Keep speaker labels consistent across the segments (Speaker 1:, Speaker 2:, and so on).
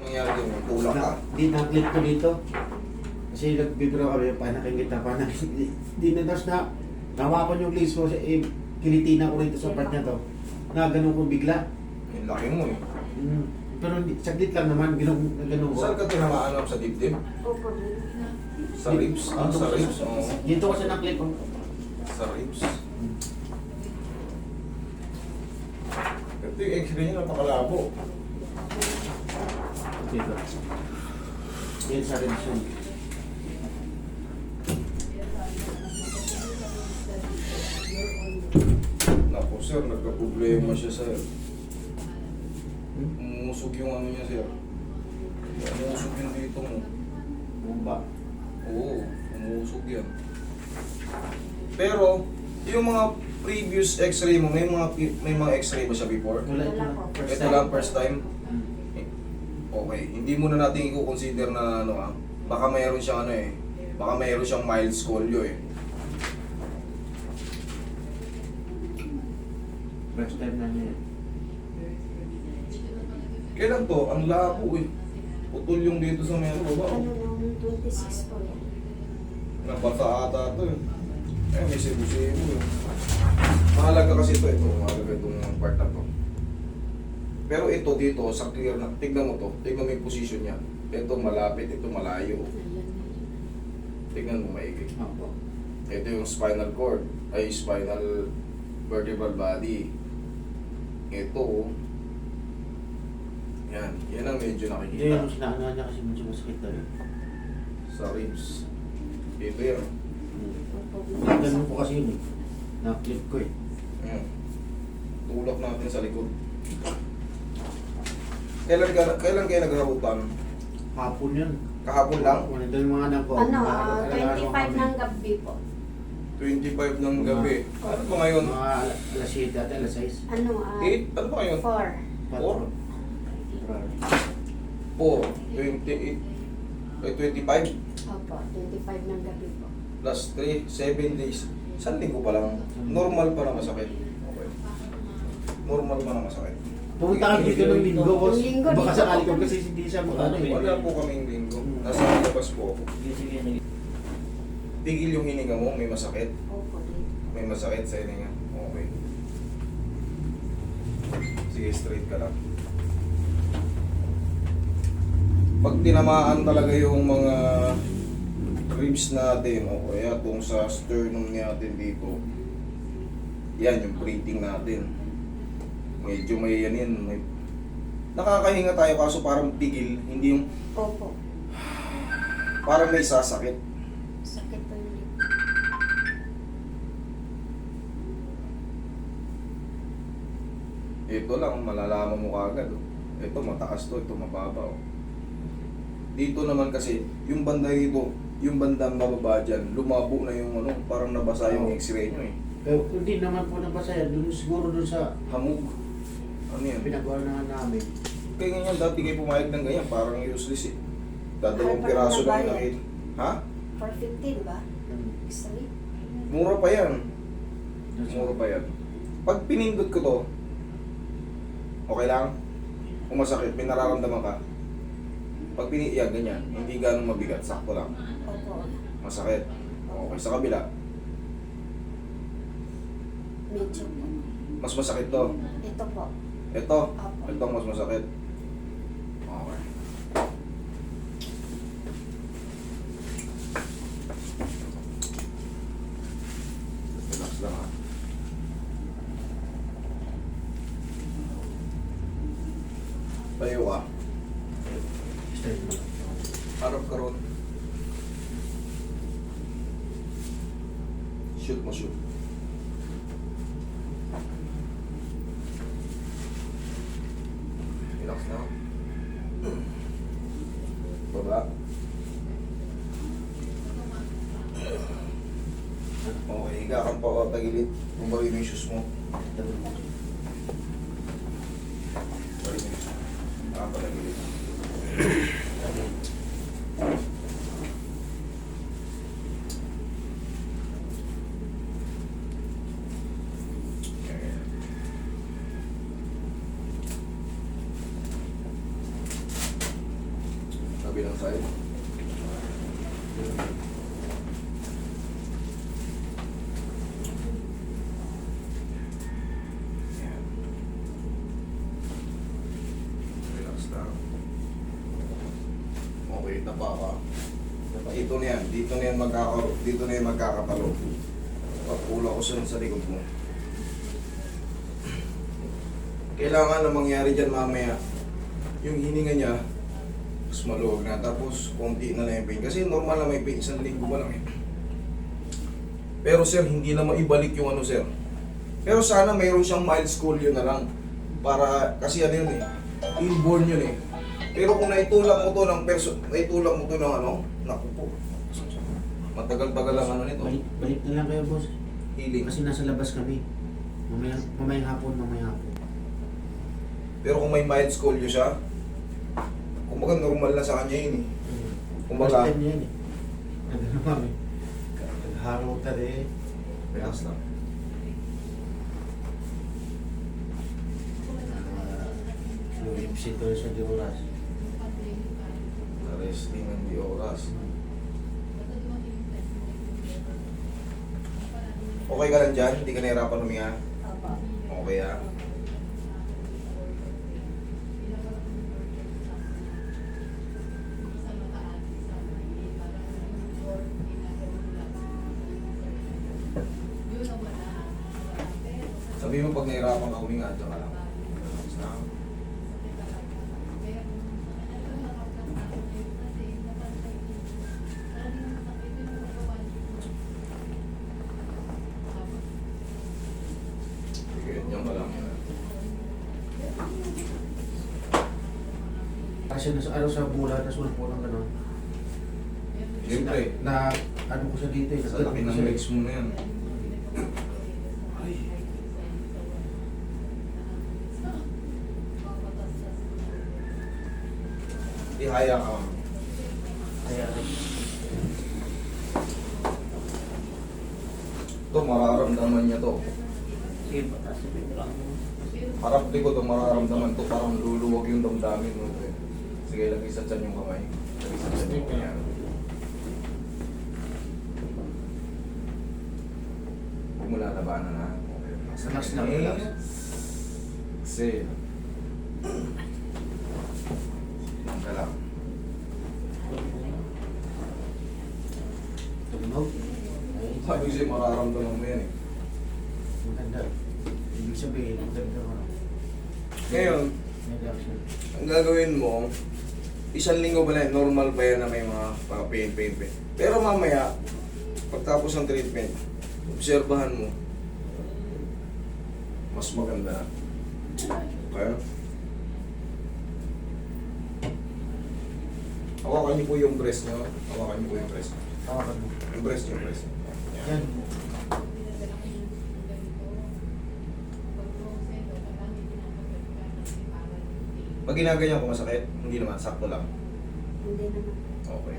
Speaker 1: Nangyari din, tulak ka.
Speaker 2: Di na-click ko dito. Kasi nagbibiro kami, panaking kita, di na, tapos na, tawa ko yung lace ko, kilitina ko rito sa part na to. Na ganun ko bigla.
Speaker 1: Yung laki mo eh.
Speaker 2: Pero saglit lang naman, ganun ko.
Speaker 1: Saan ka tinamaan sa dibdib?
Speaker 3: Opo.
Speaker 1: Sa ribs? Sa ribs, oo.
Speaker 2: Dito ko siya na-click ko.
Speaker 1: Sa ribs. Ito yung x-ray niya, napakalabo.
Speaker 2: Dito. Yan sa ribs yun.
Speaker 1: Naku sir, nagka-problema siya sir. Umusog yung ano niya sir. Umusog yung dito mo.
Speaker 2: Bumba.
Speaker 1: Oo, umusog yan. Pero, yung mga previous x-ray mo, may mga x-ray ba siya before?
Speaker 2: Wala ito na.
Speaker 1: Ito lang, first time? Okay, hindi muna natin i-consider na ano ah. Baka mayroon siyang ano eh. Baka mayroon siyang mild scolio eh.
Speaker 2: First time na niya.
Speaker 1: Kailan to? Ang labo eh. Putol yung dito sa meron baba.
Speaker 3: Ano nung 26 po yan?
Speaker 1: Nabasa ata to eh. Eh, may sibu-sibu eh. Mahalaga kasi ito. Mahalaga itong part na to. Pero ito dito, sa clear na, tignan mo to. Tignan mo yung position niya. Ito malapit, ito malayo. Tignan mo maigi.
Speaker 2: Opo.
Speaker 1: Ito yung spinal cord, ay spinal vertebral body. Ito, yan. Yan ang medyo
Speaker 2: Hindi
Speaker 1: nakikita.
Speaker 2: yung sinaano niya kasi medyo masakit na yun.
Speaker 1: Sa ribs. Ito yan.
Speaker 2: Ganun ko kasi yun eh. Na-click ko eh.
Speaker 1: Yan. Tulak natin sa likod. Kailan kayo nagharutan?
Speaker 2: Hapon yun.
Speaker 1: Kahapon lang?
Speaker 2: Wala doon yung mga anak ko.
Speaker 3: Ano,
Speaker 2: Nag-aalala
Speaker 3: 25
Speaker 2: kami.
Speaker 3: ng gabi po.
Speaker 1: 25 ng gabi. Ano ba ngayon?
Speaker 2: Mga alas 7 at alas 6.
Speaker 3: Ano,
Speaker 1: 8? Ano ba ngayon?
Speaker 3: 4.
Speaker 1: 4? 28? Ay, 25?
Speaker 3: Opo, 25 ng gabi po.
Speaker 1: Plus 3, 7 days. Isang linggo pa lang. Normal pa na masakit. Okay. Normal pa na masakit.
Speaker 2: Pumunta kami dito ng linggo, boss.
Speaker 3: Yung linggo,
Speaker 2: Baka
Speaker 3: dito
Speaker 2: sakali ko
Speaker 3: po.
Speaker 2: kasi hindi siya makano eh.
Speaker 1: Wala po kaming linggo. Nasa labas po ako. Tigil yung hininga mo, may masakit.
Speaker 3: Opo, dito.
Speaker 1: May masakit sa hininga. Okay. Sige, straight ka lang. Pag tinamaan talaga yung mga ribs natin o kaya itong sa sternum natin dito, yan yung breathing natin. Medyo may yan yun. Nakakahinga tayo kaso parang tigil, hindi yung
Speaker 3: Opo.
Speaker 1: parang may sasakit.
Speaker 3: Sakit po yun.
Speaker 1: Ito lang, malalaman mo kagad. Oh. Ito mataas to, ito mababa. Oh. Dito naman kasi, yung banda dito, yung bandang mababa dyan, lumabo na yung ano, parang nabasa yung x-ray nyo eh.
Speaker 2: Pero hindi naman po nabasa yan. Doon siguro doon sa
Speaker 1: Hamog. Ano yan?
Speaker 2: pinagawa na namin.
Speaker 1: Kaya ganyan, dati kayo pumayag ng ganyan, parang useless eh. Dadalawang
Speaker 3: Ay,
Speaker 1: piraso lang
Speaker 3: parang
Speaker 1: yung nakita. Ha?
Speaker 3: 450, di ba? X-ray?
Speaker 1: Mura pa yan.
Speaker 2: Doon sa-
Speaker 1: Mura pa yan. Pag pinindot ko to, okay lang? Kung masakit, may nararamdaman ka. Pag piniiyak, ganyan, hindi ganun mabigat, sakto lang.
Speaker 3: Opo.
Speaker 1: Masakit. Okay, sa kabila,
Speaker 3: Medyo po.
Speaker 1: mas masakit to.
Speaker 3: Ito po.
Speaker 1: Ito,
Speaker 3: Opo.
Speaker 1: ito ang mas masakit. Okay. Relax lang ha. Tayo ka.
Speaker 2: Straight na.
Speaker 1: Harap ka ron. Shoot mo, shoot. Relax na. Baba. Okay, higa kang pa tagilid. Bumalik mo yung shoes mo. Balik mo yung shoes mo. Nakapalagilid. kabilang side. Yan. Relax lang. Okay, tapa ka. Ito na yan. Dito na yan magkakatalo. Pagpula ko sa likod mo. Kailangan na mangyari dyan mamaya, yung hininga niya, mas maluwag na. Tapos, konti na lang yung pain. Kasi normal na may pain. Isang linggo pa lang eh. Pero sir, hindi na maibalik yung ano sir. Pero sana mayroon siyang mild scolio na lang. Para, kasi ano yun eh, inborn yun eh. Pero kung naitulak mo to ng naitulak mo to ng ano, naku po. Matagal-tagal ang ano nito.
Speaker 2: Balik na lang kayo, boss.
Speaker 1: Healing.
Speaker 2: Kasi nasa labas kami. Mamayang hapon.
Speaker 1: Pero kung may mild scolio siya, kumbaga normal na sa kanya yun eh. Kumbaga,
Speaker 2: First time yan eh. Ano kami? Nagharo ka eh.
Speaker 1: relax lang.
Speaker 2: Yung ipsito sa Dioras.
Speaker 1: Resting ng di oras. Okay ka lang dyan? Hindi ka nahirapan huminga?
Speaker 3: Opo.
Speaker 1: Okay ah. Sabi mo pag nahirapan ka huminga, dyan ka lang. Relax lang. Sige, dyan ka lang.
Speaker 2: Kasi nasa ano sa bula, nasunod po ng gano'n.
Speaker 1: Siyempre,
Speaker 2: Na ano ko siya dito eh.
Speaker 1: sa laki ng legs mo na yan. Ay. Ihaya ka.
Speaker 2: Kaya
Speaker 1: Ito, mararamdaman niya to.
Speaker 2: sige, kasi lang.
Speaker 1: Harap likod ito, mararamdaman to. Parang luluwag yung damdamin mo. Sige, lagay sa tiyan yung kamay. Lagay sa tiyan yung kamay. Huwag mo lalabanan na. Okay.
Speaker 2: Relax lang, relax.
Speaker 1: Exhale. Lang ka lang.
Speaker 2: Tumunog.
Speaker 1: Sabi kasi mararamdaman mo yan eh.
Speaker 2: Maganda. Ibig sabihin, maganda ko.
Speaker 1: Ngayon,
Speaker 2: May reaction.
Speaker 1: ang gagawin mo, isang linggo ba na yan, normal pa yan na may mga pain. Pero mamaya, pagtapos ng treatment, obserbahan mo, mas maganda. Okay? Hawakan niyo po yung breast niyo. Hawakan niyo po yung breast niyo.
Speaker 2: Tawakan mo.
Speaker 1: Yung breast niyo, breast niyo.
Speaker 2: Yan.
Speaker 1: Pag ginaganyan ko masakit, hindi naman, sakto lang.
Speaker 3: Hindi naman.
Speaker 1: Okay.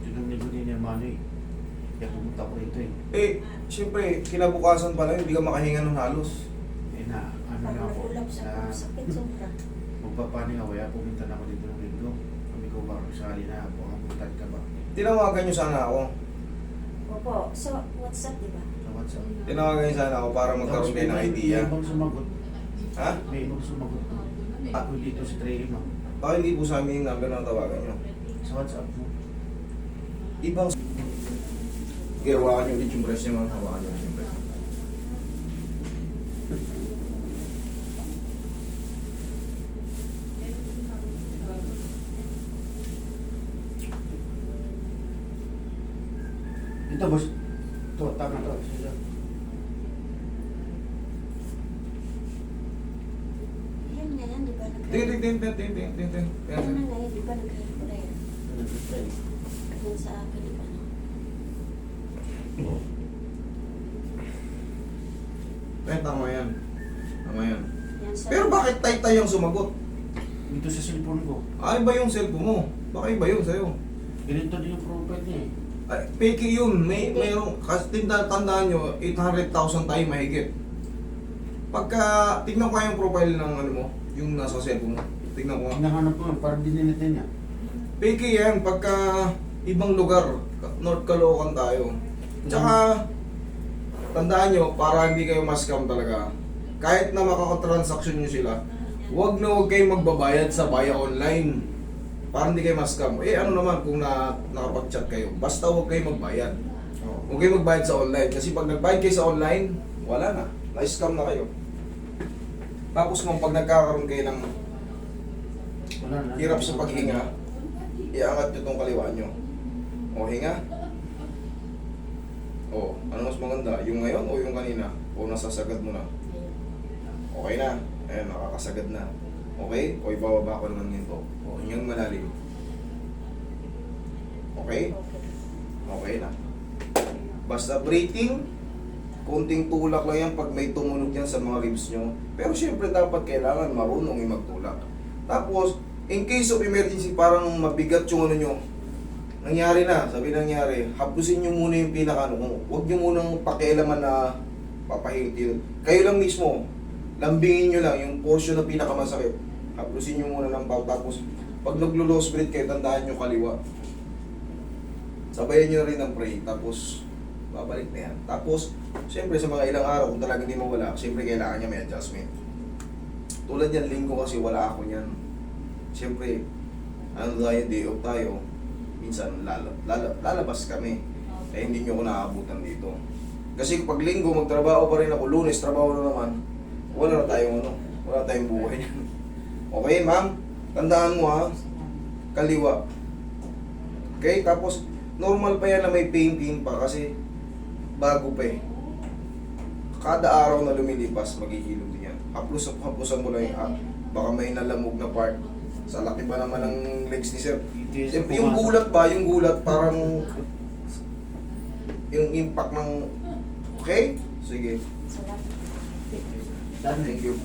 Speaker 2: Yun ang din niya mano eh. Kaya pumunta ko rito eh.
Speaker 1: Eh, siyempre, kinabukasan pa lang, hindi ka makahinga ng halos.
Speaker 2: Eh na, ano
Speaker 3: Pag
Speaker 2: na ako.
Speaker 3: nagulap sa sakit sobra.
Speaker 2: Magpapaning ako, kaya pumunta na ako dito ng linggo. Kami ko ba, sali na ako, pumunta ka ba?
Speaker 1: Tinawagan niyo sana ako.
Speaker 3: Opo. So, WhatsApp, di ba?
Speaker 2: Sa WhatsApp.
Speaker 1: Tinawagan niyo sana ako para magkaroon kayo ng idea.
Speaker 2: May ibang sumagot.
Speaker 1: Ha?
Speaker 2: May ibang sumagot. Ako dito sa training mo.
Speaker 1: Baka hindi po sa amin yung number na tawagan niyo.
Speaker 2: Sa WhatsApp mo.
Speaker 1: Ibang... Okay, hawakan niyo ulit yung breast niyo, mga hawakan niyo ulit yung breast.
Speaker 2: Ito boss. Ito, tama to. Sige.
Speaker 3: Yan nga yan, di ba?
Speaker 1: Ting.
Speaker 3: Yan na nga yan, di ba? Nag-reply.
Speaker 2: Nag-reply.
Speaker 3: Yan sa akin, di ba?
Speaker 1: Tama yan. Tama yan.
Speaker 3: Yan sa...
Speaker 1: Pero bakit tay-tay ang sumagot?
Speaker 2: Dito sa cellphone ko.
Speaker 1: Ay, iba yung cellphone mo. Baka iba yun sa'yo.
Speaker 2: Ganito din yung profile niya eh.
Speaker 1: Ay, peke yun. Mayroong, kasi tandaan nyo, 800,000 tayo mahigit. Pagka, tignan ko nga yung profile ng ano mo, yung nasa cellphone mo. Tignan ko nga.
Speaker 2: Hinahanap ko, parang dininit niya.
Speaker 1: Peke yan, pagka ibang lugar, North Caloocan tayo. Tsaka, tandaan nyo, para hindi kayo ma-scam talaga, kahit na makakatransaksyon nyo sila, huwag na huwag kayong magbabayad sa Baya Online. Para hindi kayo ma-scam. Eh ano naman kung nakapag-chat kayo, basta huwag kayong magbayad. Huwag kayong magbayad sa online. Kasi pag nagbayad kayo sa online, wala na. Na-scam na kayo. Tapos kung pag nagkakaroon kayo ng
Speaker 2: Wala na.
Speaker 1: hirap sa paghinga, iangat nyo tong kaliwa nyo. O, hinga. O, ano mas maganda? Yung ngayon o yung kanina? O nasasagad mo na? Okay na. Ayan, nakakasagad na. Okay? O ibababa ko naman nito. O, hingang malalim. Okay? Okay na. Basta breathing, konting tulak lang yan pag may tumunog yan sa mga ribs nyo. Pero syempre dapat kailangan marunong yung magtulak. Tapos, in case of emergency, parang mabigat yung ano nyo. Nangyari na, sabi nangyari, hapusin nyo muna yung pinaka ano. Huwag nyo munang pakialaman na papahiti. Kayo lang mismo, lambingin nyo lang yung portion na pinakamasakit. Hapusin nyo muna ng pau. Tapos, pag naglo-lost breath kayo, tandaan nyo kaliwa. Sabayan nyo na rin ng pray. Tapos, babalik na yan. Tapos, siyempre sa mga ilang araw, kung talagang hindi mawala, siyempre kailangan niya may adjustment. Tulad yan, linggo kasi wala ako niyan. Siyempre, ano tayo, day off tayo, minsan lalabas kami. Eh hindi nyo ako naaabutan dito. Kasi pag linggo, magtrabaho pa rin ako, Lunes, trabaho na naman, wala na tayong ano, wala tayong buhay niyan. Okay, ma'am? Tandaan mo ha, kaliwa. Okay, tapos, normal pa yan na may painting pa kasi bago pa eh. Kada araw na lumilipas, maghihilom din yan. Haplusan mo lang yung baka may nalamog na part. Sa laki ba naman ng legs ni sir? Yung gulat ba? Yung gulat parang yung impact ng... Okay? Sige.
Speaker 3: Salamat.
Speaker 1: Thank you.